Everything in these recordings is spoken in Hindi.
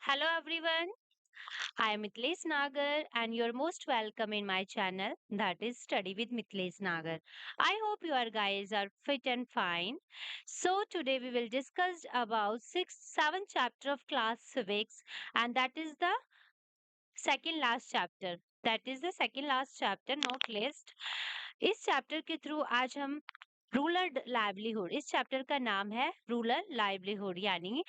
Hello everyone, I am Mitlesh Nagar and you're most welcome in my channel that is Study with Mitlesh Nagar. I hope you are guys are fit and fine. So today we will discuss about 7th chapter of class civics and that is the second last chapter. That is the second last chapter not list. इस चैप्टर के थ्रू आज हम रूरल लाइवलीहुड इस चैप्टर का नाम है रूरल लाइवलीहुड यानी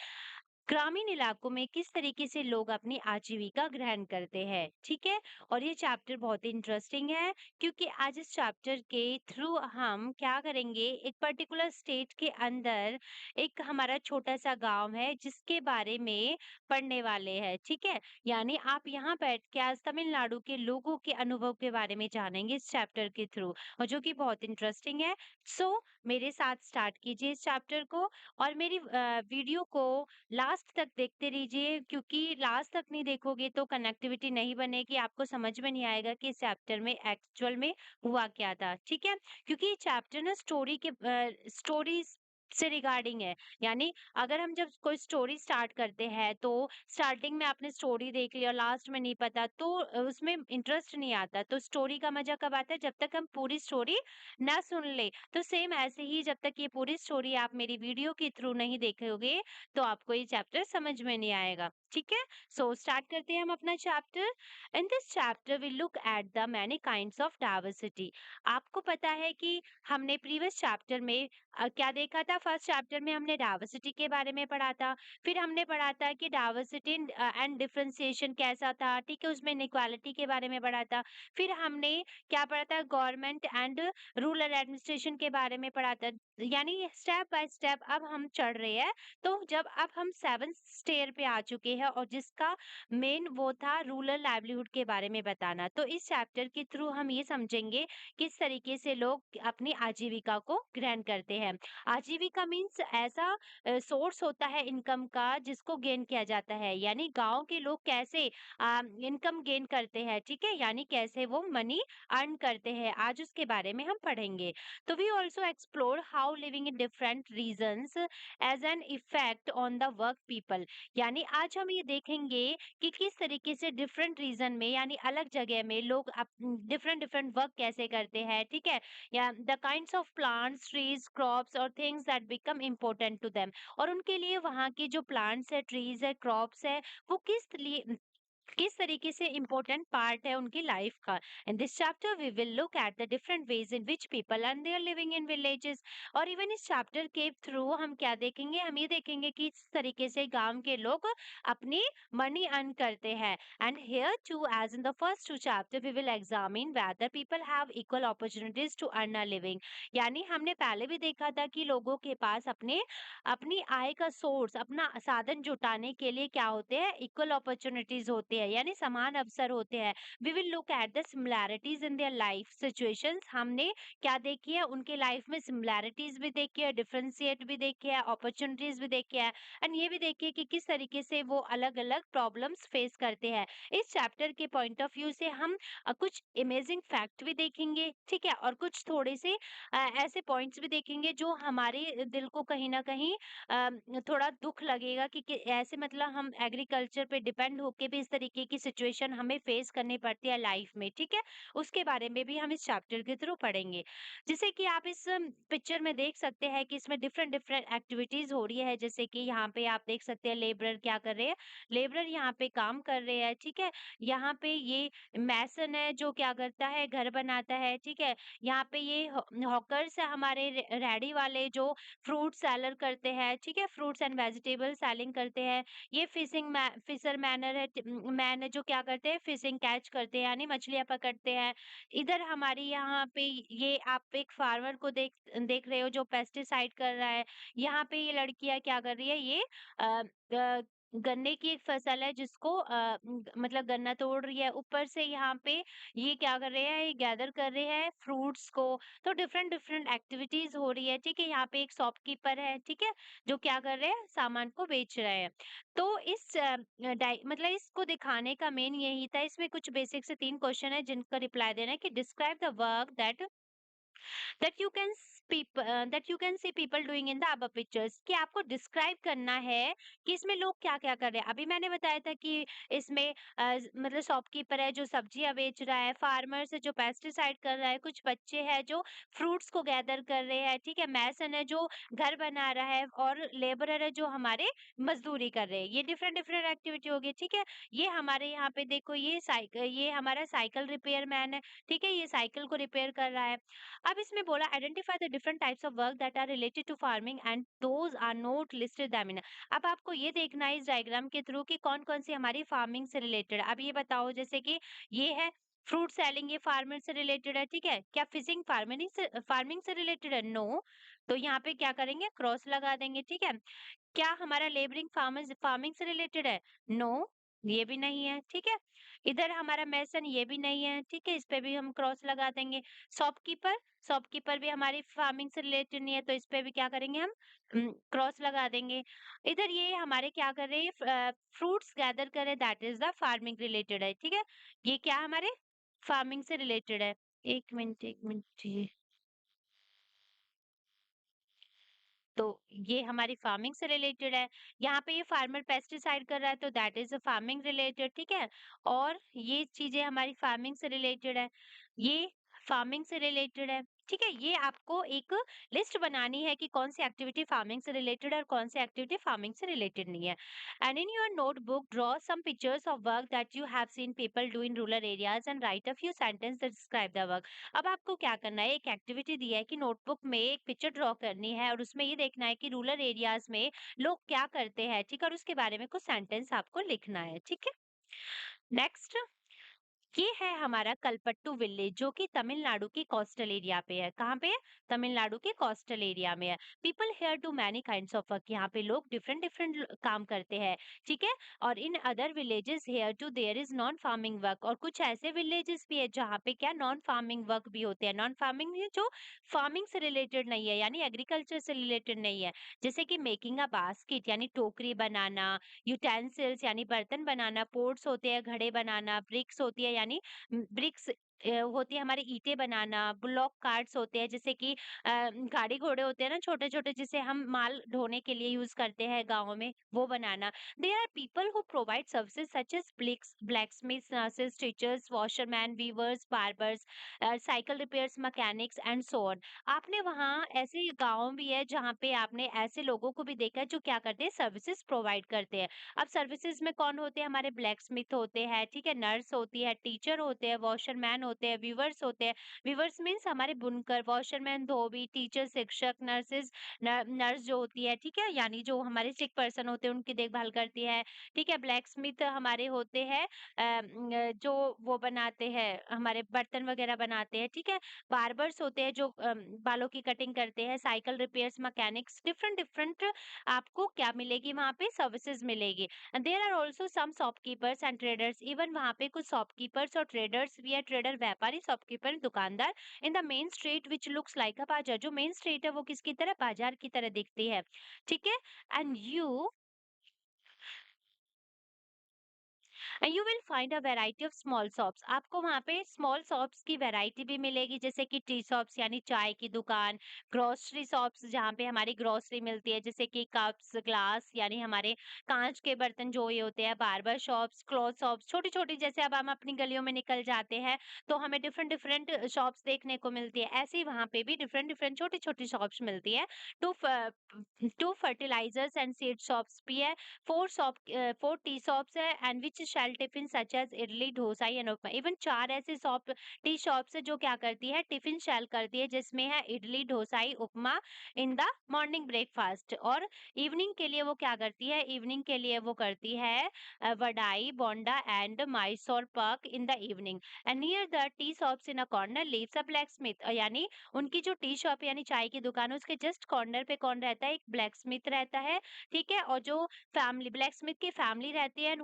ग्रामीण इलाकों में किस तरीके से लोग अपनी आजीविका ग्रहण करते हैं। ठीक है। और ये चैप्टर बहुत ही इंटरेस्टिंग है क्योंकि आज इस चैप्टर के थ्रू हम क्या करेंगे, एक पर्टिकुलर स्टेट के अंदर एक हमारा छोटा सा गांव है जिसके बारे में पढ़ने वाले हैं। ठीक है। यानी आप यहाँ बैठ के आज तमिलनाडु के लोगों के अनुभव के बारे में जानेंगे इस चैप्टर के थ्रू, और जो कि बहुत इंटरेस्टिंग है। सो मेरे साथ स्टार्ट कीजिए इस चैप्टर को और मेरी वीडियो को लास्ट तक देखते रहिए क्योंकि लास्ट तक नहीं देखोगे तो कनेक्टिविटी नहीं बनेगी, आपको समझ में नहीं आएगा कि इस चैप्टर में एक्चुअल में हुआ क्या था। ठीक है। क्योंकि ये चैप्टर ना स्टोरी से रिगार्डिंग है। यानी अगर हम जब कोई स्टोरी स्टार्ट करते हैं तो स्टार्टिंग में आपने स्टोरी देख लिया और लास्ट में नहीं पता तो उसमें इंटरेस्ट नहीं आता। तो स्टोरी का मजा कब आता है, जब तक हम पूरी स्टोरी ना सुन ले। तो सेम ऐसे ही जब तक ये पूरी स्टोरी आप मेरी वीडियो के थ्रू नहीं देखोगे तो आपको ये चैप्टर समझ में नहीं आएगा। ठीक है। सो स्टार्ट करते हैं हम अपना chapter. In this chapter we look at the many kinds of diversity. आपको पता है कि हमने प्रीवियस चैप्टर में क्या देखा था। फर्स्ट चैप्टर में हमने डाइवर्सिटी के बारे में पढ़ा था। फिर हमने पढ़ा था कि डाइवर्सिटी एंड डिफरेंशिएशन कैसा था। ठीक है। उसमें इनइक्वालिटी के बारे में पढ़ा था। फिर हमने क्या पढ़ा था, गवर्नमेंट एंड रूरल एडमिनिस्ट्रेशन के बारे में पढ़ा था। यानी स्टेप बाय स्टेप अब हम चढ़ रहे हैं। तो जब अब हम 7th स्टेयर पे आ चुके हैं और जिसका मेन वो था रूरल लाइवलीहुड के बारे में बताना, तो इस चैप्टर के थ्रू हम ये समझेंगे किस तरीके से लोग अपनी आजीविका को ग्रहण करते हैं। आजीविका मीन्स ऐसा सोर्स होता है इनकम का जिसको गेन किया जाता है। यानी गांव के लोग कैसे इनकम गेन करते हैं। ठीक है। यानी कैसे वो मनी अर्न करते हैं, आज उसके बारे में हम पढ़ेंगे। तो we also explore how living in different regions as an effect on the work people. यानी आज हम ये देखेंगे कि किस तरीके से डिफरेंट रीजन में यानी अलग जगह में लोग डिफरेंट डिफरेंट वर्क कैसे करते हैं। ठीक है। या the kinds of plants, trees, crops और things that become important to them. और उनके लिए वहाँ के जो प्लांट्स है, ट्रीज है, क्रॉप्स है, वो किस तरीके से इम्पोर्टेंट पार्ट है उनकी लाइफ का। In this chapter we will look at the different ways in which people earn their living in villages. और इवन इस चैप्टर के थ्रू हम क्या देखेंगे, हम ये देखेंगे कि इस तरीके से गांव के लोग अपनी मनी अर्न करते हैं। And here too as in the first two chapter we will examine whether people have equal opportunities to earn a living. यानी हमने पहले भी देखा था कि लोगों के पास अपने अपनी आय का सोर्स, अपना साधन जुटाने के लिए क्या होते हैं, इक्वल अपॉर्चुनिटीज होते हैं, यानी समान अवसर होते हैं। We will look at the similarities in their life situations. हमने क्या देखी है, उनके लाइफ में सिमिलैरिटीज भी देखी है, डिफरेंशिएट भी देखी है, अपॉर्चुनिटीज भी देखी है। एंड ये भी देखिए कि किस तरीके से वो अलग अलग प्रॉब्लम्स फेस करते हैं। इस चैप्टर के पॉइंट ऑफ व्यू से हम कुछ इमेजिंग फैक्ट भी देखेंगे। ठीक है। और कुछ थोड़े से ऐसे पॉइंट्स भी देखेंगे जो हमारे दिल को कहीं ना कहीं थोड़ा दुख लगेगा कि ऐसे मतलब हम एग्रीकल्चर पे डिपेंड होके भी इस तरीके की सिचुएशन हमें फेस करनी पड़ती है लाइफ में। ठीक है। उसके बारे में भी हम इस चैप्टर के थ्रू पढ़ेंगे। जैसे कि आप इस पिक्चर में देख सकते हैं कि इसमें डिफरेंट डिफरेंट एक्टिविटीज हो रही है। जैसे कि यहाँ पे आप देख सकते हैं लेबरर क्या कर रहे हैं, लेबरर यहाँ पे काम कर रहे हैं। ठीक है। यहाँ पे ये मैसन है जो क्या करता है, घर बनाता है। ठीक है। यहाँ पे ये हॉकर्स है हमारे रेडी वाले जो फ्रूट सेलर करते हैं। ठीक है। फ्रूट्स एंड वेजिटेबल सेलिंग करते हैं। ये फिशर मैनर है, मैन है जो क्या करते हैं, फिशिंग कैच करते हैं यानी मछलियां पकड़ते हैं। इधर हमारी यहाँ पे ये आप एक फार्मर को देख देख रहे हो जो पेस्टिसाइड कर रहा है। यहाँ पे ये लड़कियां क्या कर रही है, ये अ, गन्ने की एक फसल है जिसको मतलब गन्ना तोड़ रही है। ऊपर से यहाँ पे ये क्या कर रहे हैं, ये गैदर कर रहे हैं फ्रूट्स को। तो डिफरेंट डिफरेंट एक्टिविटीज हो रही है। ठीक है। यहाँ पे एक शॉपकीपर है। ठीक है। जो क्या कर रहे हैं, सामान को बेच रहे हैं। तो इस मतलब इसको दिखाने का मेन यही था। इसमें कुछ बेसिक से 3 क्वेश्चन है जिनका रिप्लाई देना है कि describe the work that that you can see people doing in the above pictures, कि आपको डिस्क्राइब करना है कि इसमें लोग क्या क्या कर रहे हैं। अभी मैंने बताया था कि इसमें मतलब शॉपकीपर है जो सब्जियां बेच रहा है, फार्मर्स है जो पेस्टिसाइड कर रहा है, कुछ बच्चे हैं जो फ्रूट्स को गैदर कर रहे हैं, ठीक है, मैसन है जो घर बना रहा है, और लेबरर है जो हमारे मजदूरी कर रहे हैं। ये डिफरेंट डिफरेंट एक्टिविटी होगी, ठीक है। ये हमारे यहाँ पे देखो, ये हमारा साइकिल रिपेयर मैन है, ठीक है, ये साइकिल को रिपेयर कर रहा है। अब इसमें बोला identify the different types of work that are related to farming and those are not listed them in. अब आपको ये देखना है इस डायग्राम के थ्रू कि कौन कौन सी हमारी फार्मिंग से रिलेटेड है। अब ये बताओ, जैसे कि ये है फ्रूट सेलिंग, ये फार्मर से रिलेटेड है, ठीक है। क्या फिशिंग फार्मिंग से रिलेटेड है? नो। तो यहाँ पे क्या करेंगे, क्रॉस लगा देंगे, ठीक है। क्या हमारा लेबरिंग फार्मर्स फार्मिंग से रिलेटेड है? नो, ये भी नहीं है, ठीक है। इधर हमारा मैसन, ये भी नहीं है, ठीक है, इस पे भी हम क्रॉस लगा देंगे। शॉपकीपर, शॉपकीपर भी हमारी फार्मिंग से रिलेटेड नहीं है, तो इस पे भी क्या करेंगे हम, क्रॉस लगा देंगे। इधर ये हमारे क्या कर रहे हैं, फ्रूट्स गैदर कर रहे हैं, that is the farming related है, ठीक है। ये क्या हमारे फार्मिंग से रिलेटेड है। एक मिनट, एक मिनट, ये तो ये हमारी फार्मिंग से रिलेटेड है। यहाँ पे ये फार्मर पेस्टिसाइड कर रहा है, तो that is a farming related, ठीक है। और ये चीजें हमारी फार्मिंग से रिलेटेड है, ये फार्मिंग से रिलेटेड है, ठीक है। ये आपको एक लिस्ट बनानी है कि कौन सी एक्टिविटी फार्मिंग से रिलेटेड है और कौन सी एक्टिविटी फार्मिंग से रिलेटेड नहीं है। And in your notebook draw some pictures of work that you have seen people do in rural areas and write a few sentences that describe the work। अब आपको क्या करना है, एक एक्टिविटी दी है कि नोटबुक में एक पिक्चर ड्रॉ करनी है और उसमें ये देखना है कि रूरल एरियाज में लोग क्या करते हैं, ठीक है, और उसके बारे में कुछ सेंटेंस आपको लिखना है, ठीक है। नेक्स्ट, ये है हमारा कलपट्टू विलेज जो कि तमिलनाडु की कोस्टल एरिया पे है। कहाँ पे है? तमिलनाडु के कोस्टल एरिया में है। People here do many kinds of work, यहाँ पे लोग डिफरेंट डिफरेंट काम करते हैं, ठीक है। और in other villages here too there is non farming work, और कुछ ऐसे विलेजेस भी है जहाँ पे क्या नॉन फार्मिंग वर्क भी होते हैं। नॉन फार्मिंग जो फार्मिंग से रिलेटेड नहीं है, यानी एग्रीकल्चर से रिलेटेड नहीं है। जैसे कि मेकिंग अ बास्केट यानी टोकरी बनाना, यूटेंसिल्स यानी बर्तन बनाना, पोट्स होते हैं घड़े बनाना, ब्रिक्स होती है यानी ब्रिक्स होती है हमारी ईंटें बनाना, ब्लॉक कार्ट्स होते हैं जैसे कि गाड़ी घोड़े होते हैं ना छोटे छोटे, जिसे हम माल ढोने के लिए यूज करते हैं गाँव में, वो बनाना। There are people who provide services such as blacksmith, nurses, teachers, washerman, weavers, barbers, cycle repairs, mechanics and so on. आपने वहाँ ऐसे गाँव भी है जहाँ पे आपने ऐसे लोगों को भी देखा है जो क्या करते हैं, सर्विसेज प्रोवाइड करते हैं। अब सर्विसेज में कौन होते हैं, हमारे ब्लैकस्मिथ होते हैं, ठीक है, नर्स होती है, टीचर होते हैं, वॉशरमैन होते हैं, वीवर्स होते हैं। वीवर्स मीन्स हमारे बुनकर, वॉशरमैन धोबी, टीचर शिक्षक, नर्सेज नर्स जो होती है, ठीक है, यानी जो हमारे सिक पर्सन होते हैं उनकी देखभाल करती है, ठीक है। ब्लैकस्मिथ हमारे होते हैं जो वो बनाते हैं, हमारे बर्तन वगैरह बनाते हैं, ठीक है। बार्बर्स होते हैं जो बालों की कटिंग करते हैं, cycle repairs, mechanics, different different आपको क्या मिलेगी वहाँ पे, सर्विसेज मिलेगी। There are also some shopkeepers and traders, even वहाँ पे कुछ शॉपकीपर्स और ट्रेडर्स भी है। ट्रेडर व्यापारी, शॉपकीपर दुकानदार। In the main street which looks like अ बाजार, जो मेन स्ट्रीट है वो किसकी तरह, बाजार की तरह दिखती है, ठीक है। And you will find a variety of small shops, आपको वहाँ पे स्मॉल शॉप्स की वैरायटी भी मिलेगी, जैसे कि टी शॉप्स यानी चाय की दुकान, ग्रोसरी शॉप्स जहाँ पे हमारी ग्रोसरी मिलती है, जैसे कि कप्स, ग्लास यानी हमारे कांच के बर्तन जो ये होते हैं, बार्बर शॉप्स, क्लॉथ शॉप्स, छोटी छोटी, जैसे अब हम अपनी गलियों में निकल जाते हैं तो हमें डिफरेंट डिफरेंट शॉप्स देखने को मिलती है, ऐसे ही वहाँ पे भी डिफरेंट डिफरेंट छोटी छोटी शॉप्स मिलती है। Two two fertilisers and seed shops भी है। फोर टी शॉप्स है and which sell tiffin such as idli, dosa and upma. Even चार ऐसे शॉप टी शॉप्स है जो क्या करती है, टिफिन शेल करती है, जिसमें है इडली, डोसाई, उपमा इन द मॉर्निंग ब्रेकफास्ट। और इवनिंग के लिए वो क्या करती है, इवनिंग के लिए वो करती है वडाई, बोंडा and Mysore pak in the evening. And near the tea shops in a corner lives a blacksmith, यानी उनकी जो टी शॉप यानी चाय की दुकान है उसके जस्ट कॉर्नर पे कौन रहता है, एक ब्लैक स्मिथ रहता है, ठीक है। और जो फैमिली ब्लैकस्मिथ की फैमिली रहती है,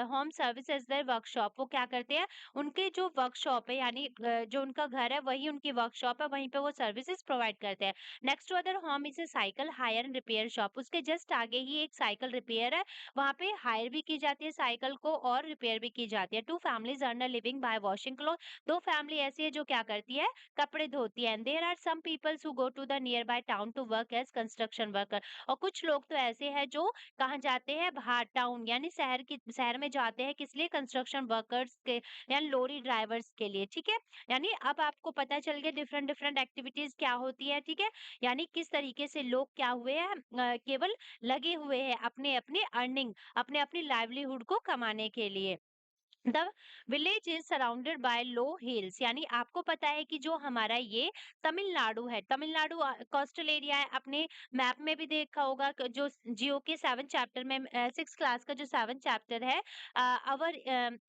home service as their workshop. वो क्या करते हैं, उनके जो वर्कशॉप है यानी जो उनका घर है वही उनकी वर्कशॉप है, वहीं पे वो सर्विसेज प्रोवाइड करते हैं। Next to other home is a cycle hire and repair shop. उसके जस्ट आगे ही एक साइकिल रिपेयर है, वहाँ पे हायर भी की जाती है साइकिल को और रिपेयर भी की जाती है। Two families earn a living by washing cloth. दो फैमिली ऐसी है जो क्या करती है, कपड़े धोती है। And there are some peoples who go to the near by town to work as construction worker. और कुछ लोग तो ऐसे हैं जो कहाँ जाते हैं, बाहर टाउन यानी शहर में जाते हैं, किस लिए, कंस्ट्रक्शन वर्कर्स के या लोरी ड्राइवर्स के लिए। ठीक है, यानी अब आपको पता चल गया डिफरेंट डिफरेंट एक्टिविटीज क्या होती है। ठीक है, यानी किस तरीके से लोग क्या हुए हैं, केवल लगे हुए हैं अपने अपने अर्निंग, अपने अपनी लाइवलीहुड को कमाने के लिए। The village is surrounded by low hills. यानी आपको पता है कि जो हमारा ये तमिलनाडु है, तमिलनाडु कोस्टल एरिया है। अपने मैप में भी देखा होगा जो जियो के 7 चैप्टर में, 6 क्लास का जो 7 चैप्टर है, अवर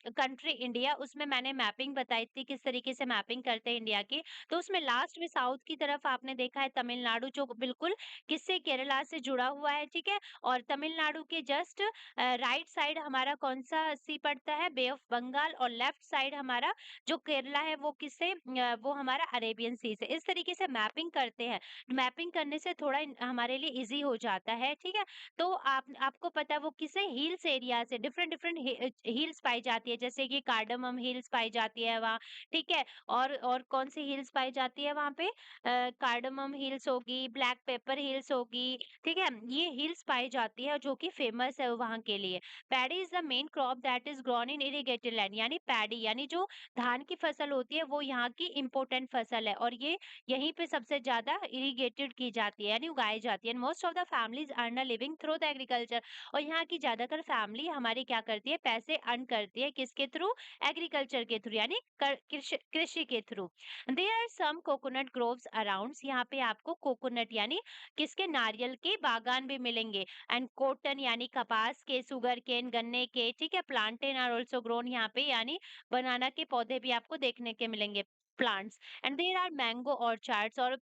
कंट्री इंडिया, उसमें मैंने मैपिंग बताई थी किस तरीके से मैपिंग करते हैं इंडिया की। तो उसमें लास्ट में साउथ की तरफ आपने देखा है तमिलनाडु, जो बिल्कुल किससे, केरला से जुड़ा हुआ है। ठीक है, और तमिलनाडु के जस्ट राइट साइड हमारा कौन सा सी पड़ता है, बे ऑफ बंगाल। और लेफ्ट साइड हमारा जो केरला है वो किससे, वो हमारा अरेबियन सी से। इस तरीके से मैपिंग करते हैं। मैपिंग करने से थोड़ा हमारे लिए इजी हो जाता है। ठीक है, तो आपको पता है वो किसे, हिल्स एरिया से डिफरेंट डिफरेंट हिल्स पाई जाती है, जैसे कि कार्डमम हिल्स पाई जाती है वहाँ। ठीक है, और कौन सी हिल्स पाई जाती है वहाँ पे, कार्डमम हिल्स होगी, ब्लैक पेपर हिल्स होगी। ठीक है, ये हिल्स पाई जाती है जो कि फेमस है वहाँ के लिए। Paddy is the main crop that is grown in irrigated land. यानी पैडी यानी जो धान की फसल होती है वो यहाँ की इम्पोर्टेंट फसल है, और ये यहीं पे सबसे ज्यादा इरिगेटेड की जाती है यानी उगाई जाती है। Most of the families earn a living through the agriculture. और यहाँ की ज्यादातर फैमिली हमारी क्या करती है, पैसे अर्न करती है किसके थ्रू, एग्रीकल्चर के थ्रू, यानी कृषि कृषि के through. There are some coconut groves around. यहाँ पे आपको कोकोनट यानी किसके, नारियल के बागान भी मिलेंगे। एंड कॉटन यानी कपास के, सुगर केन गन्ने के। ठीक है, प्लांटेन आर आल्सो ग्रोन यहाँ पे, यानी बनाना के पौधे भी आपको देखने के मिलेंगे, plants. And there are mango orchards, और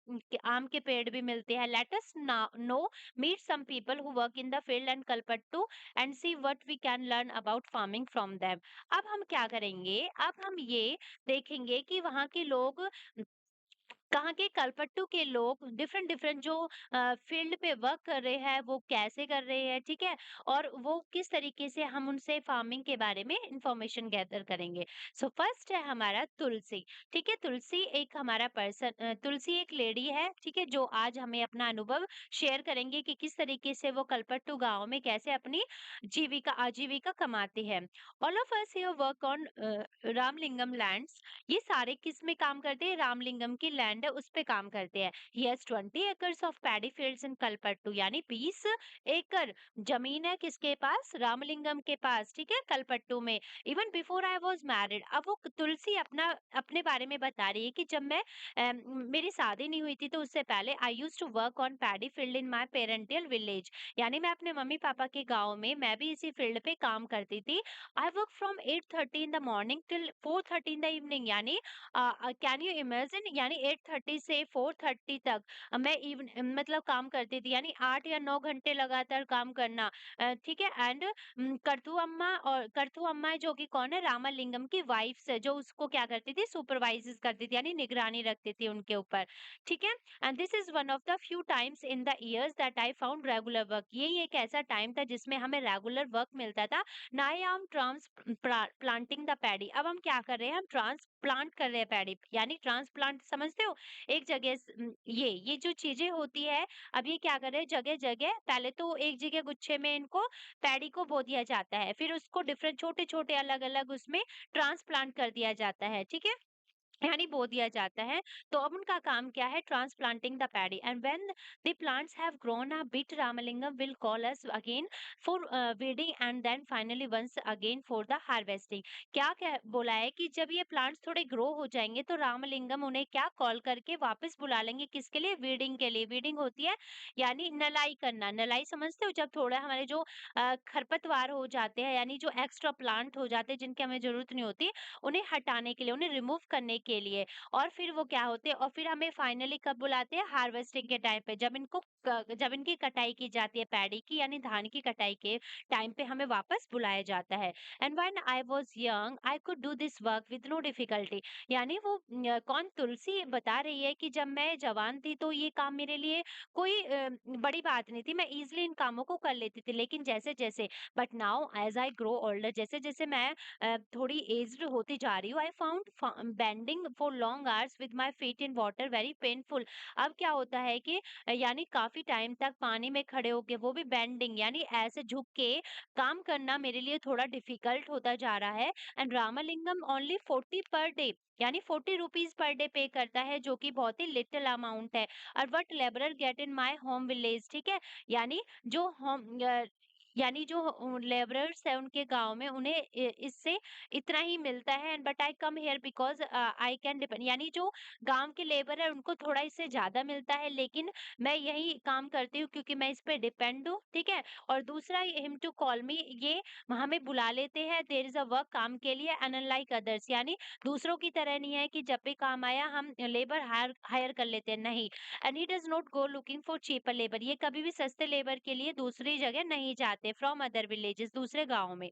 आम के पेड़ भी मिलते हैं। Let us know meet some people who work in the field and Kalpattu and see what we can learn about farming from them. अब हम क्या करेंगे, अब हम ये देखेंगे कि वहाँ के लोग, कहाँ के कलपट्टू के लोग डिफरेंट डिफरेंट जो फील्ड पे वर्क कर रहे हैं वो कैसे कर रहे हैं। ठीक है, और वो किस तरीके से हम उनसे फार्मिंग के बारे में इंफॉर्मेशन गैदर करेंगे। सो फर्स्ट है हमारा तुलसी। ठीक है, तुलसी एक हमारा पर्सन, तुलसी एक लेडी है। ठीक है, जो आज हमें अपना अनुभव शेयर करेंगे कि किस तरीके से वो कलपट्टू गांव में कैसे अपनी जीविका आजीविका कमाते हैं। All of us here work on Ramalingam lands. ये सारे किस में काम करते हैं, रामलिंगम की लैंड है उस पे काम करते हैं। Yes, 20 acres of paddy fields in Kalpattu. यानी 20 एकड़ जमीन है किसके पास, रामलिंगम के पास। ठीक है, कलपट्टू में। Even before I was married. अब वो तुलसी अपना अपने बारे में बता रही है कि जब मैं मेरी शादी नहीं हुई थी तो उससे पहले I use to work on paddy field in my parental village. यानी मैं अपने मम्मी पापा के गाँव में मैं भी इसी फील्ड पे काम करती थी। I work from 8:30 in the morning till 4:30 in the evening। यानी कैन यू इमेजिन, यानी 8:30 से 4:30 तक मैं मतलब काम करती थी, यानी 8 या 9 घंटे लगातार काम करना। ठीक है, एंड करथू अम्मा जो कि कौन है, रामालिंगम की वाइफ से, जो उसको क्या करती थी, सुपरवाइज करती थी यानी निगरानी रखती थी उनके ऊपर। ठीक है, and this is one of the few times in the years that I found regular work. यही एक ऐसा टाइम था जिसमें हमें रेगुलर वर्क मिलता था। Now I am transplanting the paddy. अब हम क्या कर रहे हैं, हम ट्रांसप्लांट कर रहे हैं पैडी, यानी ट्रांसप्लांट समझते हो, एक जगह ये जो चीजें होती है, अब ये क्या कर रहे हैं, जगह जगह पहले तो एक जगह गुच्छे में इनको पैडी को बो दिया जाता है, फिर उसको डिफरेंट छोटे छोटे अलग अलग उसमें ट्रांसप्लांट कर दिया जाता है। ठीक है, यानी बो दिया जाता है। तो अब उनका काम क्या है, transplanting the paddy. And when the plants have grown a bit, Ramalingam will call us again for weeding and then finally once again for the harvesting. क्या क्या बोला है कि जब ये प्लांट्स थोड़े ग्रो हो जाएंगे तो रामलिंगम उन्हें क्या कॉल करके वापस बुला लेंगे, किसके लिए, वीडिंग के लिए। वीडिंग होती है यानी नलाई करना, नलाई समझते हो, जब थोड़ा हमारे जो खरपतवार हो जाते हैं यानी जो एक्स्ट्रा प्लांट हो जाते हैं जिनकी हमें जरूरत नहीं होती, उन्हें हटाने के लिए, उन्हें रिमूव करने के लिए। और फिर वो क्या होते हैं, और फिर हमें फाइनली कब बुलाते हैं, हार्वेस्टिंग के टाइम पे, जब इनकी कटाई की जाती है पैडी की यानी धान की कटाई के टाइम पे हमें वापस बुलाया जाता है। And when I was young I could do this work with no difficulty. यानी वो कौन तुलसी बता रही है कि जब मैं जवान थी तो ये काम मेरे लिए कोई बड़ी बात नहीं थी, मैं इजीली इन कामों को कर लेती थी। लेकिन जैसे जैसे, but now as I grow older, जैसे जैसे मैं थोड़ी एज्ड होती जा रही हूँ, I found bending for long hours with my feet in water very painful. अब क्या होता है कि यानी काफी टाइम तक पानी में खड़े होके, वो भी बेंडिंग यानी ऐसे झुक के काम करना मेरे लिए थोड़ा डिफिकल्ट होता जा रहा है। And Ramalingam only 40 per day, यानी 40 रुपीज पर डे पे करता है, जो कि बहुत ही लिटिल अमाउंट है। और what labourer get in my home village, ठीक है, यानी जो होम यानी जो लेबरर्स है उनके गांव में, उन्हें इससे इतना ही मिलता है। And but I come here because I can depend, यानी जो गांव के लेबर है उनको थोड़ा इससे ज्यादा मिलता है, लेकिन मैं यही काम करती हूँ क्योंकि मैं इस पे डिपेंड हूँ, ठीक है। और दूसरा, हिम टू कॉल मी, ये हमें बुला लेते हैं, देयर इज अ वर्क, काम के लिए, अनलाइक अदर्स, यानी दूसरों की तरह नहीं है कि जब भी काम आया हम लेबर हायर हायर कर लेते हैं, नहीं। And he does not go looking for cheaper labour, ये कभी भी सस्ते लेबर के लिए दूसरी जगह नहीं जाते, फ्रॉम अदर विलेजेस, दूसरे गाँव में।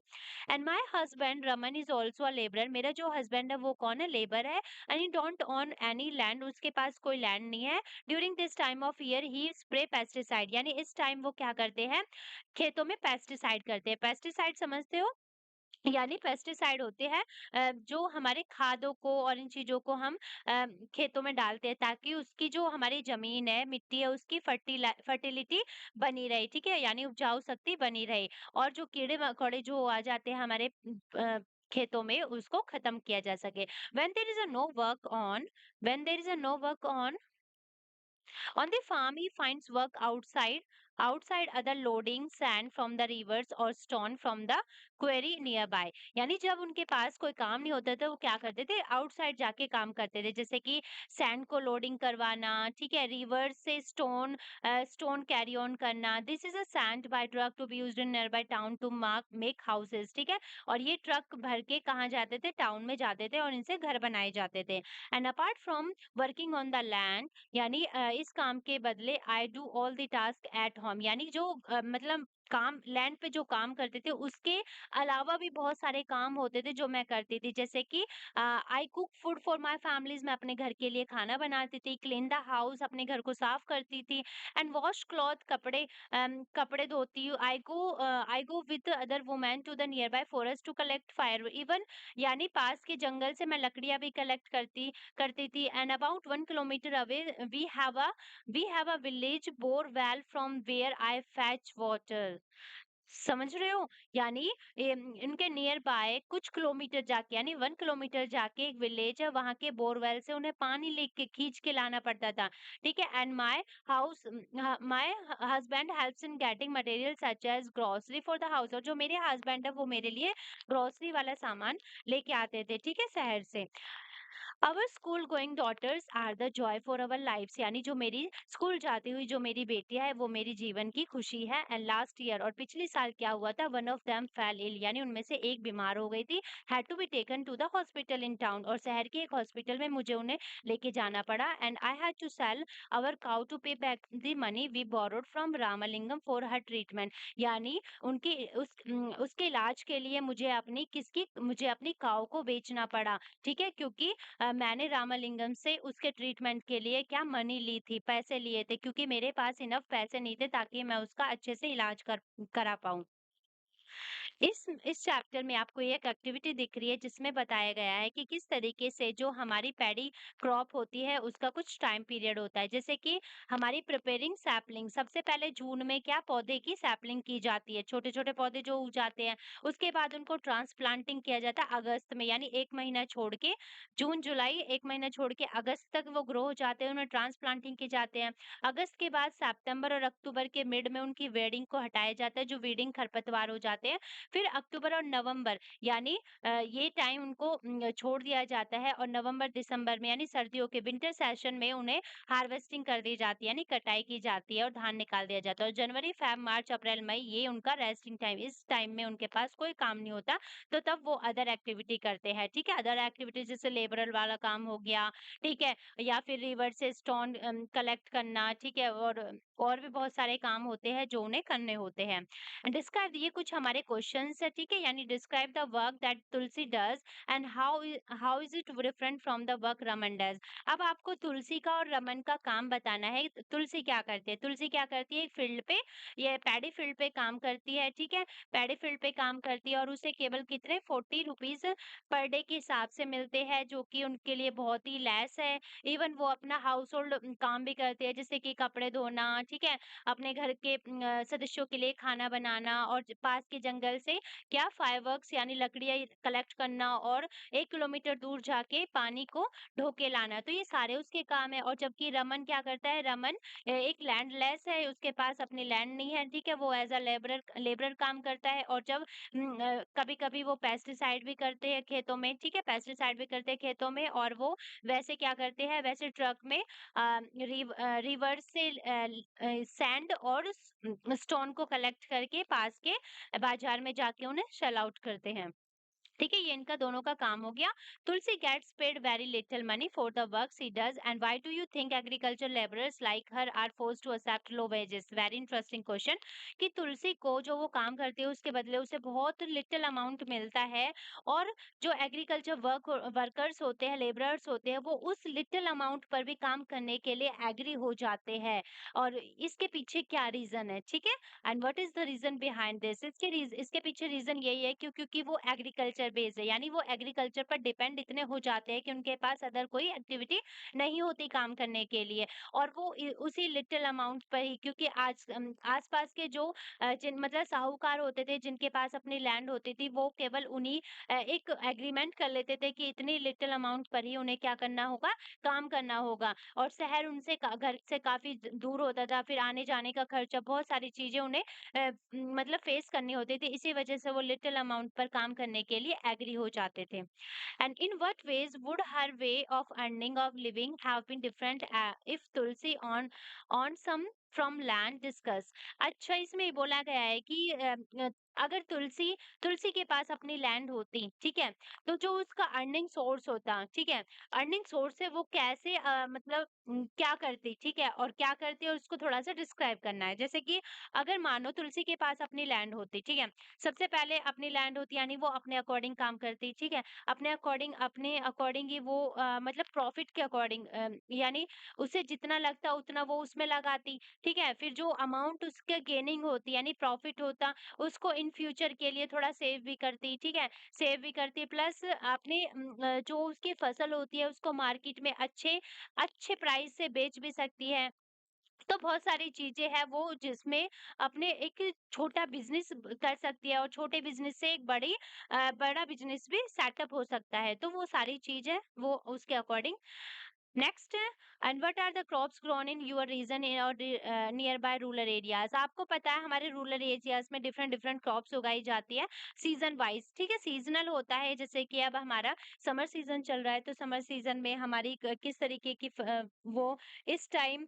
And my husband Raman is also a labourer, मेरा जो हस्बैंड है वो कौन है, लेबर है। And he don't own any land, उसके पास कोई लैंड नहीं है। During this time of year he spray pesticide, यानी इस टाइम वो क्या करते हैं, खेतों में पेस्टिसाइड करते हैं। पेस्टिसाइड समझते हो, यानी पेस्टिसाइड होते हैं जो हमारे खादों को और इन चीजों को हम खेतों में डालते हैं, ताकि उसकी जो हमारी जमीन है, मिट्टी है, उसकी फर्टिलिटी बनी रहे, ठीक है, यानी उपजाऊ शक्ति बनी रहे। और जो कीड़े मकोड़े जो आ जाते हैं हमारे खेतों में, उसको खत्म किया जा सके। when there is a no work on when there is a no work on the farm, he finds work outside other loading sand from the rivers or stone from the quarry nearby। यानी जब उनके पास कोई काम नहीं होता था, वो क्या करते थे, आउटसाइड जाके काम करते थे, जैसे कि सैंड को लोडिंग करवाना, ठीक है, रिवर से स्टोन कैरी ऑन करना। This is a sand by truck to be used in near bye town to mark make houses, ठीक है। और ये ट्रक भर के कहाँ जाते थे, टाउन में जाते थे, और इनसे घर बनाए जाते थे। And apart from working on the land, यानी इस काम के बदले I do all the task at home, यानी जो मतलब काम लैंड पे जो काम करते थे, उसके अलावा भी बहुत सारे काम होते थे जो मैं करती थी, जैसे कि I cook food for my families, मैं अपने घर के लिए खाना बनाती थी, क्लीन द हाउस, अपने घर को साफ करती थी, एंड वॉश क्लॉथ, कपड़े धोती हूँ। I go with other women to the nearby forest to collect fire even, यानी पास के जंगल से मैं लकड़ियां भी कलेक्ट करती थी। And about 1 kilometre away we have a village bore well from where I fetch water. समझ रहे हो, यानी इनके नियर बाय कुछ किलोमीटर जाके, यानी 1 किलोमीटर जाके एक विलेज है, वहां के बोरवेल से उन्हें पानी लेके खींच के लाना पड़ता था, ठीक है। And my husband helps in getting material such as grocery for the house, और जो मेरे हस्बैंड है वो मेरे लिए ग्रोसरी वाला सामान लेके आते थे, ठीक है, शहर से। Our school going daughters are the joy for our lifes, यानी जो मेरी स्कूल जाती हुई जो मेरी बेटियां है वो मेरी जीवन की खुशी है। एंड लास्ट ईयर, और पिछले साल क्या हुआ था, one of them fell ill, यानी उनमें से एक बीमार हो गई थी, had to be taken to the hospital in town, और शहर के एक हॉस्पिटल में मुझे उन्हें लेके जाना पड़ा। And I had to sell our cow to pay back the money we borrowed from Ramalingam for her treatment, यानी उसके इलाज के लिए मुझे अपनी काउ को बेचना पड़ा, ठीक है, क्योंकि मैंने रामालिंगम से उसके ट्रीटमेंट के लिए क्या मनी ली थी, पैसे लिए थे, क्योंकि मेरे पास इनफ पैसे नहीं थे ताकि मैं उसका अच्छे से इलाज करा पाऊँ। इस चैप्टर में आपको एक एक्टिविटी दिख रही है जिसमें बताया गया है कि किस तरीके से जो हमारी पैडी क्रॉप होती है उसका कुछ टाइम पीरियड होता है, जैसे कि हमारी प्रिपेयरिंग सैपलिंग, सबसे पहले जून में क्या पौधे की सैपलिंग की जाती है, छोटे छोटे पौधे जो उग जाते हैं, उसके बाद उनको ट्रांसप्लांटिंग किया जाता है अगस्त में, यानी एक महीना छोड़ के, जून जुलाई एक महीना छोड़ के अगस्त तक वो ग्रो हो जाते हैं, उन्हें ट्रांसप्लांटिंग किए जाते हैं। अगस्त के बाद सितंबर और अक्टूबर के मिड में उनकी वेडिंग को हटाया जाता है, जो वीडिंग खरपतवार हो जाते जाते हैं। फिर अक्टूबर और नवंबर यानी ये टाइम उनको छोड़ दिया जाता है और नवंबर दिसंबर में यानी सर्दियों के विंटर सेशन में उन्हें हार्वेस्टिंग कर दी जाती है यानी कटाई की जाती है और धान निकाल दिया जाता है। और जनवरी, फेब, मार्च, अप्रैल, मई ये उनका रेस्टिंग टाइम, इस टाइम में उनके पास कोई काम नहीं होता, तो तब वो अदर एक्टिविटी करते हैं। ठीक है, अदर एक्टिविटी जैसे लेबरल वाला काम हो गया, ठीक है, या फिर रिवर से स्टोन कलेक्ट करना, ठीक है, और भी बहुत सारे काम होते हैं जो उन्हें करने होते हैं। डिस्क्राइब, ये कुछ हमारे क्वेश्चंस है, ठीक है, यानी describe the work that Tulsi does and how is it different from the work Raman does. अब आपको तुलसी का और रमन का काम बताना है। तुलसी क्या करती है? तुलसी क्या करती है, एक फील्ड पे, ये पैडी फील्ड पे काम करती है, ठीक है, पैडी फील्ड पे काम करती है और उसे केवल कितने 40 रुपीज पर डे के हिसाब से मिलते हैं, जो कि उनके लिए बहुत ही लेस है। इवन वो अपना हाउस होल्ड काम भी करती है, जैसे कि कपड़े धोना, ठीक है, अपने घर के सदस्यों के लिए खाना बनाना और पास के जंगल से क्या फायरवर्क्स यानी लकड़ियां कलेक्ट करना और 1 किलोमीटर दूर जाके पानी को ढो के लाना, तो ये सारे उसके काम है। और जबकि रमन क्या करता है, रमन एक लैंडलेस है, उसके पास अपनी लैंड नहीं है, ठीक है, वो एज अ लेबरर लेबरर काम करता है। और जब कभी कभी वो पेस्टिसाइड भी करते हैं खेतों में, ठीक है, पेस्टिसाइड भी करते हैं खेतों में। और वो वैसे क्या करते हैं, वैसे ट्रक में रिवर से सैंड और स्टोन को कलेक्ट करके पास के बाजार में जाके उन्हें शेल आउट करते हैं। ठीक है, ये इनका दोनों का काम हो गया। Tulsi gets paid very little money for the work she does and why do you think agriculture labourers like her are forced to accept low wages. Very interesting question, कि तुलसी को जो वो काम करती है उसके बदले उसे बहुत लिटिल अमाउंट मिलता है, और जो एग्रीकल्चर वर्कर्स होते हैं, लेबरर्स होते हैं, वो उस लिटिल अमाउंट पर भी काम करने के लिए एग्री हो जाते हैं। और इसके पीछे क्या रीजन है, ठीक है, and what is the reason behind this. इसके पीछे रीजन यही है क्योंकि वो एग्रीकल्चर बेस्ड है, यानी वो एग्रीकल्चर पर डिपेंड इतने हो जाते हैं कि उनके पास अदर कोई एक्टिविटी नहीं होती काम करने के लिए। और वो उसी लिटिल अमाउंट पर ही, क्योंकि आसपास के जो जिन मतलब साहूकार होते थे जिनके पास अपनी लैंड होती थी, वो केवल उन्हीं एक एग्रीमेंट कर लेते थे कि इतनी लिटिल अमाउंट पर ही उन्हें क्या करना होगा, काम करना होगा। और शहर उनसे घर से काफी दूर होता था, फिर आने जाने का खर्चा, बहुत सारी चीजें उन्हें मतलब फेस करनी होती थी, इसी वजह से वो लिटिल अमाउंट पर काम करने के लिए एग्री हो जाते थे। And in what ways would her way of earning of living have been different if Tulsi own some farm land discuss. अच्छा, इसमें ये बोला गया है कि अगर तुलसी तुलसी के पास अपनी लैंड होती, ठीक है, तो जो उसका अर्निंग सोर्स होता, ठीक है, अर्निंग सोर्स है, वो कैसे मतलब क्या करती, ठीक है, और क्या करती है उसको थोड़ा सा डिस्क्राइब करना है। जैसे कि अगर मानो तुलसी के पास अपनी लैंड होती, ठीक है, सबसे पहले अपनी लैंड होती यानी वो अपने अकॉर्डिंग काम करती, ठीक है, अपने अकॉर्डिंग ही वो मतलब प्रॉफिट के अकॉर्डिंग यानी उसे जितना लगता उतना वो उसमें लगाती, ठीक है, फिर जो अमाउंट उसके गेनिंग होती यानी प्रॉफिट होता, उसको इन फ्यूचर के लिए थोड़ा सेव भी करती, ठीक है, सेव भी करती, प्लस अपने जो उसकी फसल होती है उसको मार्केट में अच्छे अच्छे प्राइस से बेच भी सकती है। तो बहुत सारी चीजें हैं वो जिसमें अपने एक छोटा बिजनेस कर सकती है, और छोटे बिजनेस से एक बड़ा बिजनेस भी सेटअप हो सकता है। तो वो सारी चीजें वो उसके according. Next, and what are the crops grown in your region in और नियर बाय रूरल एरियाज। आपको पता है हमारे रूरल एरियाज में डिफरेंट डिफरेंट क्रॉप्स उगाई जाती है सीजन वाइज, ठीक है, सीजनल होता है। जैसे कि अब हमारा समर सीजन चल रहा है, तो समर सीजन में हमारी किस तरीके की वो इस टाइम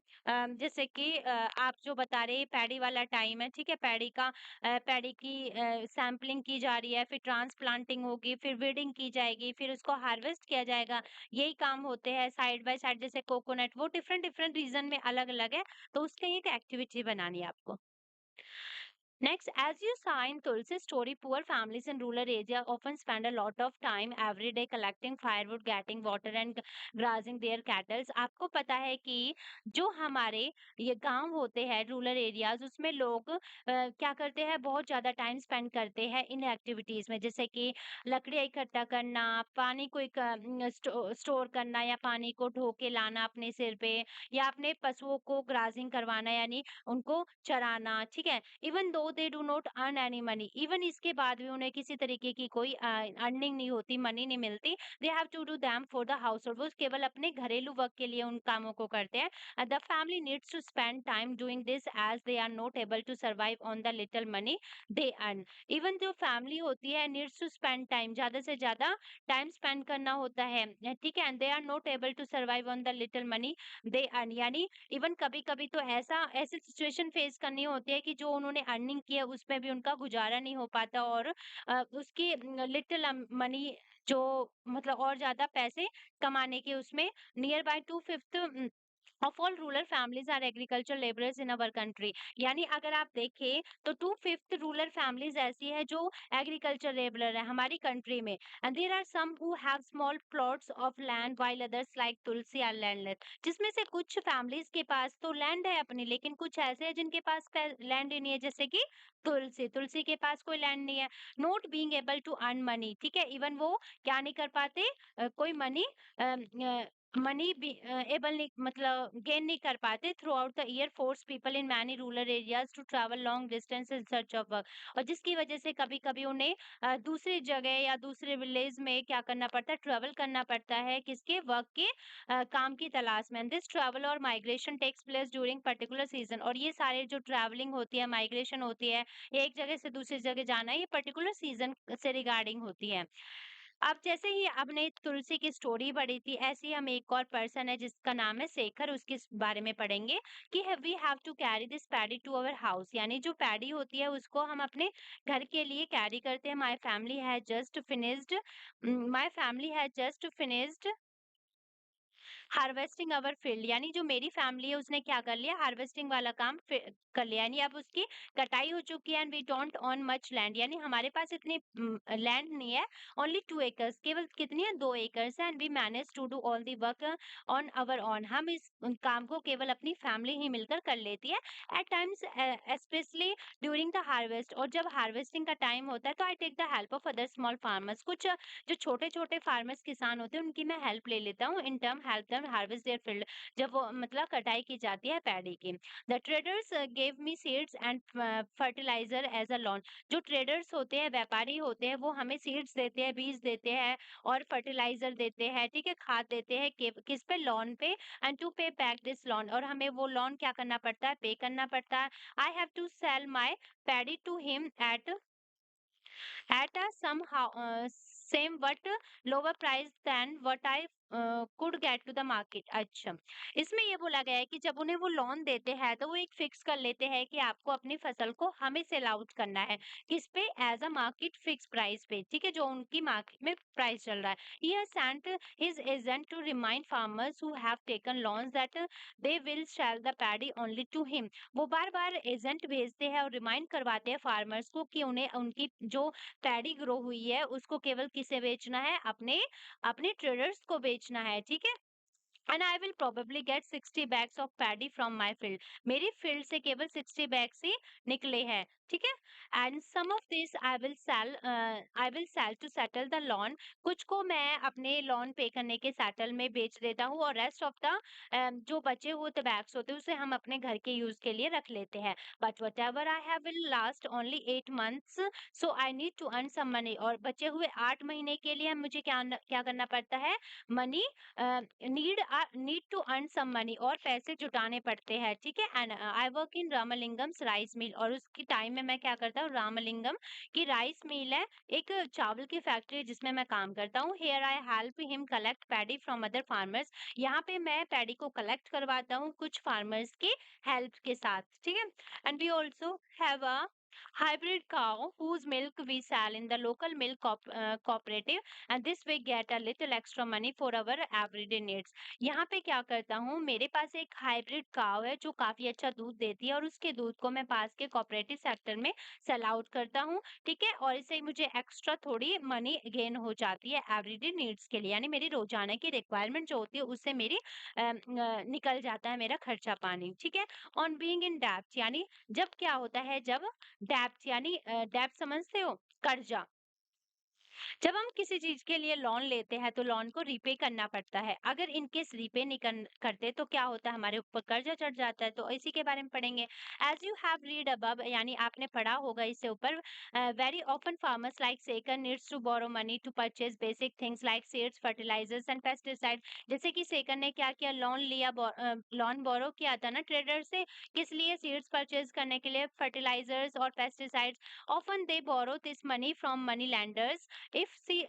जैसे कि आप जो बता रहे हैं पैडी वाला टाइम है, ठीक है, पैडी की सैंपलिंग की जा रही है, फिर ट्रांसप्लांटिंग होगी, फिर वीडिंग की जाएगी, फिर उसको हार्वेस्ट किया जाएगा। यही काम होते हैं साइड बाय साइड, जैसे कोकोनट, वो डिफरेंट डिफरेंट रीजन में अलग अलग है, तो उसकी एक एक्टिविटी बनानी है आपको। Next, as you saw in Tulsi's story, poor families in rural area often spend a lot of time every day collecting firewood, getting water and grazing their cattle. आपको पता है कि जो हमारे ये गांव होते हैं रूरल एरियाज, उसमें लोग क्या करते हैं, बहुत ज्यादा टाइम स्पेंड करते हैं इन एक्टिविटीज में, जैसे कि लकड़ियाँ इकट्ठा करना, पानी को स्टोर करना, या पानी को ढो के लाना अपने सिर पे, या अपने पशुओं को ग्राजिंग करवाना यानी उनको चराना, ठीक है। Even though they do not earn any money, even इसके बाद भी उन्हें किसी तरीके की कोई अर्निंग नहीं होती, मनी नहीं मिलती। They have to do them for the household, वो केवल अपने घरेलू वर्क के लिए उन कामों को करते हैं। The family needs to spend time doing this as they are not able to survive on the little money they earn. Even जो फैमिली होती है नीड्स टू स्पेंड टाइम, ज्यादा से ज्यादा टाइम स्पेंड करना होता है, ठीक है, and they are not able to survive on the little money they earn, यानी इवन कभी-कभी तो ऐसी सिचुएशन फेस करनी होती है कि जो उन्होंने अर्निंग की है उसमें भी उनका गुजारा नहीं हो पाता, और उसकी लिटिल मनी जो मतलब और ज्यादा पैसे कमाने के उसमें near by 2/5 of all rural families are agriculture labourers in our country. यानी अगर आप देखें तो 2/5 रूरल फैमिलीज ऐसी है जो एग्रीकल्चर लेबरर है हमारी कंट्री में। And there are some who have small plots of land while others like Tulsi are landless, जिसमें से कुछ फैमिलीज के पास तो लैंड है अपनी, लेकिन कुछ ऐसे हैं जिनके पास लैंड ही नहीं है, जैसे कि तुलसी तुलसी के पास कोई लैंड नहीं है। Not being able to earn money, ठीक है, इवन वो क्या नहीं कर पाते, कोई मनी मनी भी एबल नहीं, मतलब गेन नहीं कर पाते। Throughout the year forces people in many rural areas to travel long distance in search of work, और जिसकी वजह से कभी कभी उन्हें दूसरी जगह या दूसरे विलेज में क्या करना पड़ता है, ट्रेवल करना पड़ता है, किसके वर्क के काम की तलाश में। दिस ट्रैवल और migration takes place during particular season, और ये सारे जो ट्रैवलिंग होती है, माइग्रेशन होती है, एक जगह से दूसरी जगह जाना, ये पर्टिकुलर सीजन से रिगार्डिंग होती है। अब जैसे ही आपने तुलसी की स्टोरी पढ़ी थी, ऐसे ही हम एक और पर्सन है जिसका नाम है शेखर, उसके बारे में पढ़ेंगे कि we have to carry this paddy to our house, यानी जो पैडी होती है उसको हम अपने घर के लिए कैरी करते हैं। My family has just finished harvesting our field, यानी जो मेरी फैमिली है उसने क्या कर लिया, हार्वेस्टिंग वाला काम कर लिया, यानी अब उसकी कटाई हो चुकी है। And we don't own much land, यानी हमारे पास इतनी लैंड नहीं है, ओनली 2 एकर्स, केवल कितनी है, 2 एकर्स है। And we manage to do all the work on our own, हम इस काम को केवल अपनी फैमिली ही मिलकर कर लेती है। At times specially during the harvest, और जब हार्वेस्टिंग का टाइम होता है तो I take the help of other small farmers, कुछ जो छोटे-छोटे फार्मर्स किसान होते हैं उनकी मैं हेल्प ले लेता हूँ, in turn help them harvest their field, जब वो मतलब कटाई की जाती है पैडी की। The traders give me seeds and fertiliser as a loan, जो ट्रेडर्स होते हैं, व्यापारी होते हैं, वो हमें सीड्स देते हैं, बीज देते हैं और फर्टिलाइजर देते हैं, ठीक है, खाद देते हैं, किस पे, लोन पे। And to pay back this loan, और हमें वो लोन क्या करना पड़ता है, पे करना पड़ता है। I have to sell my paddy to him at a somehow same but lower price than what I could get to the market। अच्छा, इसमें ये बोला गया है कि जब उन्हें वो लोन देते हैं तो वो एक फिक्स कर लेते हैं कि आपको अपनी फसल को हमें सेल आउट करना है, किस पे, as a market fix price पे, ठीक है, जो उनकी मार्केट में प्राइस चल रहा है। He has sent his agent to remind farmers who have taken loans that they will sell the paddy only to him, वो बार बार एजेंट भेजते हैं और रिमाइंड करवाते हैं फार्मर्स को कि उन्हें उनकी जो पैडी ग्रो हुई है उसको केवल किसे बेचना है, अपने अपने ट्रेडर्स को बेचना है, ठीक है। And I will probably get 60 bags of paddy from my field, मेरी फील्ड से केवल 60 बैग्स ही निकले हैं, ठीक है। And some of this I will sell to settle the loan, कुछ को मैं अपने लोन पे करने के सेटल में बेच देता हूँ, और रेस्ट ऑफ द जो बचे हुए बैग्स होते हैं उसे हम अपने घर के यूज के लिए रख लेते हैं। But whatever I have will last only 8 months, so I need to earn some money, और बचे हुए 8 महीने के लिए मुझे क्या करना पड़ता है, money need to earn some money, और पैसे जुटाने पड़ते हैं, ठीक है। And I work in Ramalingam's rice mill, और उसकी टाइम में मैं क्या करता हूँ, रामलिंगम की राइस मिल है, एक चावल की फैक्ट्री है जिसमें मैं काम करता हूँ। Here I help him collect paddy from other farmers, यहाँ पे मैं पैडी को कलेक्ट करवाता हूँ कुछ फार्मर्स के हेल्प के साथ, ठीक है। And we also have a hybrid cow whose milk we sell in the local milk cooperative, and this we get a little extra money for our everyday needs। यहाँ पे क्या करता हूँ, मेरे पास एक हाइब्रिड काव है जो काफी अच्छा दूध देती है, और उसके दूध को मैं पास के कोऑपरेटिव सेक्टर में सेल आउट करता हूँ, ठीक है, और इससे मुझे एक्स्ट्रा थोड़ी मनी गेन हो जाती है एवरीडे नीड्स के लिए, यानी मेरी रोजाना की रिक्वायरमेंट जो होती है उससे मेरी निकल जाता है मेरा खर्चा पानी, ठीक है। ऑन बीइंग इन डेब्ट, यानी जब क्या होता है, जब डेब्ट, यानी डेब्ट समझते हो, कर्जा, जब हम किसी चीज के लिए लोन लेते हैं तो लोन को रीपे करना पड़ता है। अगर इन केस रीपे नहीं करते तो क्या होता है, हमारे ऊपर कर्जा चढ़ जाता है। तो इसी के बारे में पढ़ेंगे। As you have read above, यानी आपने पढ़ा होगा इससे ऊपर, very often farmers like second needs to borrow money to purchase basic things like seeds, fertilisers and pesticide. जैसे कि सेकंड ने क्या किया, लोन लिया, लोन बोरो किया था ना ट्रेडर से, किस लिए, सीड्स परचेज करने के लिए, फर्टिलाइजर्स और pesticides. Often they borrow this money from money lenders. If see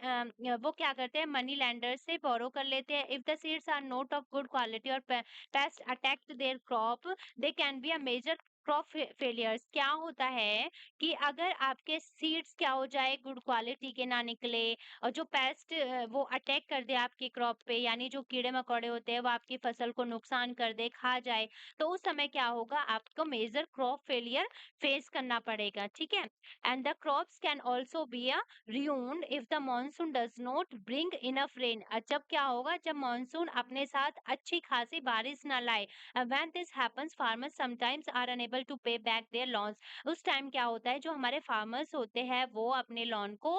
वो क्या करते हैं, मनी लैंडर से बोरो कर लेते हैं। If the seeds are not of good quality और pest attacked their crop, they can be a major crop failures. क्या होता है कि अगर आपके सीड्स क्या हो जाए, गुड क्वालिटी के ना निकले, और जो पेस्ट वो अटैक कर दे आपकी क्रॉप पे, यानी जो कीड़े मकोड़े होते हैं वो आपकी फसल को नुकसान कर दे, खा जाए, तो उस समय क्या होगा, आपको मेजर क्रॉप फेलियर फेस करना पड़ेगा। ठीक है। And the crops can also be a ruined if the monsoon does not bring enough rain। जब क्या होगा, जब मानसून अपने साथ अच्छी खासी बारिश ना लाए। When this happens, farmers sometimes are unable to pay back their loans। उस टाइम क्या होता है, जो हमारे फार्मर्स होते हैं वो अपने लोन को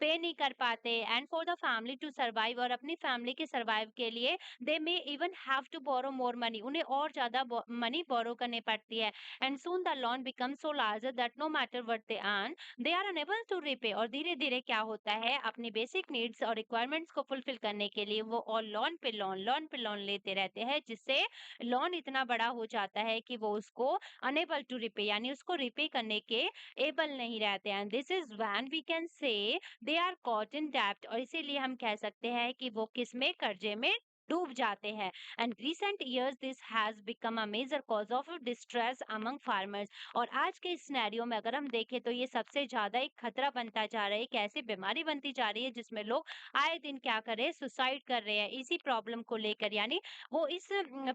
पे नहीं कर पाते। And for the family to survive, और अपनी फैमिली के सर्वाइव के लिए they may even have to borrow more money, उन्हें और ज्यादा मनी बोरो करने पड़ती है। And soon the loan becomes so larger that no matter what they earn, they are unable to repay. और धीरे धीरे क्या होता है, अपनी बेसिक नीड्स और रिक्वायरमेंट्स को फुलफिल करने के लिए वो और लोन पे लोन लेते रहते हैं, जिससे लोन इतना बड़ा हो जाता है कि वो उसको अनेबल टू रिपे, यानी उसको रिपे करने के एबल नहीं रहते हैं। This is when we can say they are caught in डेब्ट। और इसीलिए हम कह सकते हैं कि वो किस में, कर्जे में डूब जाते हैं। And recent years this has become a major cause of distress among farmers. और आज के सिनेरियो में अगर हम देखें तो ये सबसे ज्यादा एक खतरा बनता जा रहा है, एक ऐसी बीमारी बनती जा रही है जिसमें लोग आए दिन क्या कर रहे हैं, सुसाइड कर रहे हैं इसी प्रॉब्लम को लेकर। यानी वो इस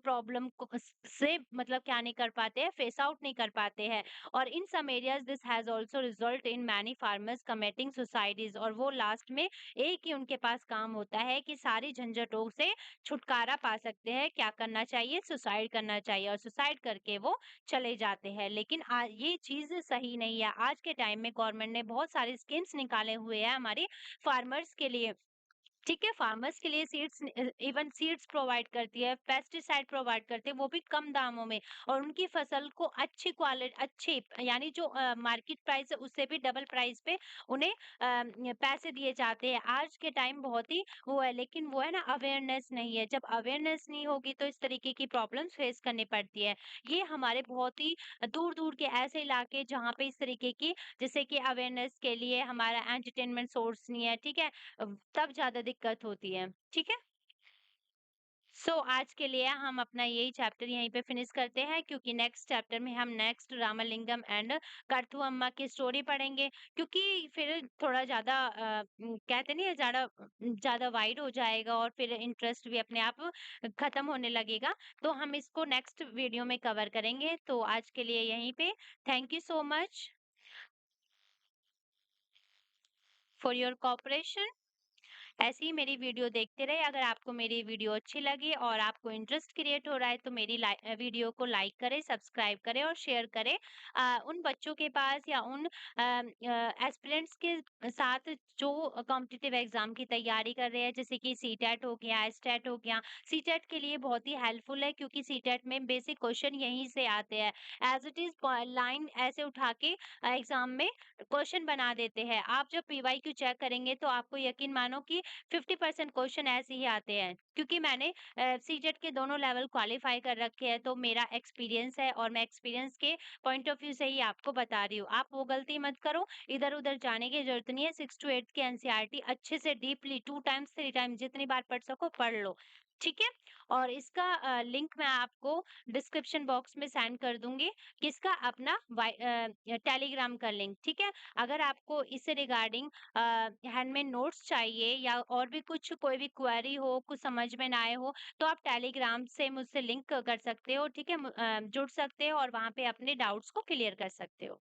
प्रॉब्लम को से मतलब क्या नहीं कर पाते हैं, फेस आउट नहीं कर पाते हैं। और in some areas this has also result in many farmers committing suicides. और वो लास्ट में एक ही उनके पास काम होता है कि सारी झंझटों से छुटकारा पा सकते हैं, क्या करना चाहिए, सुसाइड करना चाहिए, और सुसाइड करके वो चले जाते हैं। लेकिन ये चीज सही नहीं है। आज के टाइम में गवर्नमेंट ने बहुत सारे स्कीम्स निकाले हुए हैं हमारे फार्मर्स के लिए। ठीक है, फार्मर्स के लिए सीड्स, इवन सीड्स प्रोवाइड करती है, पेस्टिसाइड प्रोवाइड करती है, वो भी कम दामों में। और उनकी फसल को अच्छी क्वालिटी, अच्छी यानी जो मार्केट प्राइस है उससे भी डबल प्राइस पे उन्हें पैसे दिए जाते हैं। आज के टाइम बहुत ही वो है, लेकिन वो है ना, अवेयरनेस नहीं है। जब अवेयरनेस नहीं होगी तो इस तरीके की प्रॉब्लम्स फेस करनी पड़ती है। ये हमारे बहुत ही दूर दूर के ऐसे इलाके जहाँ पे इस तरीके की, जैसे कि अवेयरनेस के लिए हमारा एंटरटेनमेंट सोर्स नहीं है, ठीक है, तब ज़्यादा दिक्कत होती है, ठीक है? आज के लिए हम अपना यही चैप्टर यहीं पे फिनिश करते हैं, क्योंकि नेक्स्ट चैप्टर में हम नेक्स्ट रामलिंगम एंड करथू अम्मा की स्टोरी पढ़ेंगे। क्योंकि फिर थोड़ा ज़्यादा कहते नहीं है, ज़्यादा वाइड हो जाएगा और फिर इंटरेस्ट भी अपने आप खत्म होने लगेगा। तो हम इसको नेक्स्ट वीडियो में कवर करेंगे। तो आज के लिए यहीं पे thank you so much for your cooperation. ऐसे ही मेरी वीडियो देखते रहे। अगर आपको मेरी वीडियो अच्छी लगी और आपको इंटरेस्ट क्रिएट हो रहा है तो मेरी वीडियो को लाइक करें, सब्सक्राइब करें और शेयर करें उन बच्चों के पास या उन एस्पिरेंट्स के साथ जो कॉम्पिटिटिव एग्जाम की तैयारी कर रहे हैं, जैसे कि सीटेट हो गया, एस्टेट हो गया। सीटेट के लिए बहुत ही हेल्पफुल है, क्योंकि सीटेट में बेसिक क्वेश्चन यहीं से आते हैं। एज इट इज लाइन ऐसे उठा के एग्जाम में क्वेश्चन बना देते हैं। आप जब पीवाईक्यू चेक करेंगे तो आपको यकीन मानो कि 50% क्वेश्चन ऐसे ही आते हैं, क्योंकि मैंने सीटेट के दोनों लेवल क्वालिफाई कर रखे हैं। तो मेरा एक्सपीरियंस है और मैं एक्सपीरियंस के पॉइंट ऑफ व्यू से ही आपको बता रही हूँ। आप वो गलती मत करो, इधर उधर जाने की जरूरत नहीं है। 6 to 8 के एनसीईआरटी अच्छे से डीपली 2 टाइम्स 3 टाइम जितनी बार पढ़ सको पढ़ लो, ठीक है। और इसका लिंक मैं आपको डिस्क्रिप्शन बॉक्स में सेंड कर दूंगी, किसका, अपना टेलीग्राम का लिंक, ठीक है। अगर आपको इससे रिगार्डिंग हैंडमेड नोट्स चाहिए या और भी कुछ, कोई भी क्वेरी हो, कुछ समझ में ना आए हो, तो आप टेलीग्राम से मुझसे लिंक कर सकते हो, ठीक है, जुड़ सकते हो और वहां पे अपने डाउट्स को क्लियर कर सकते हो।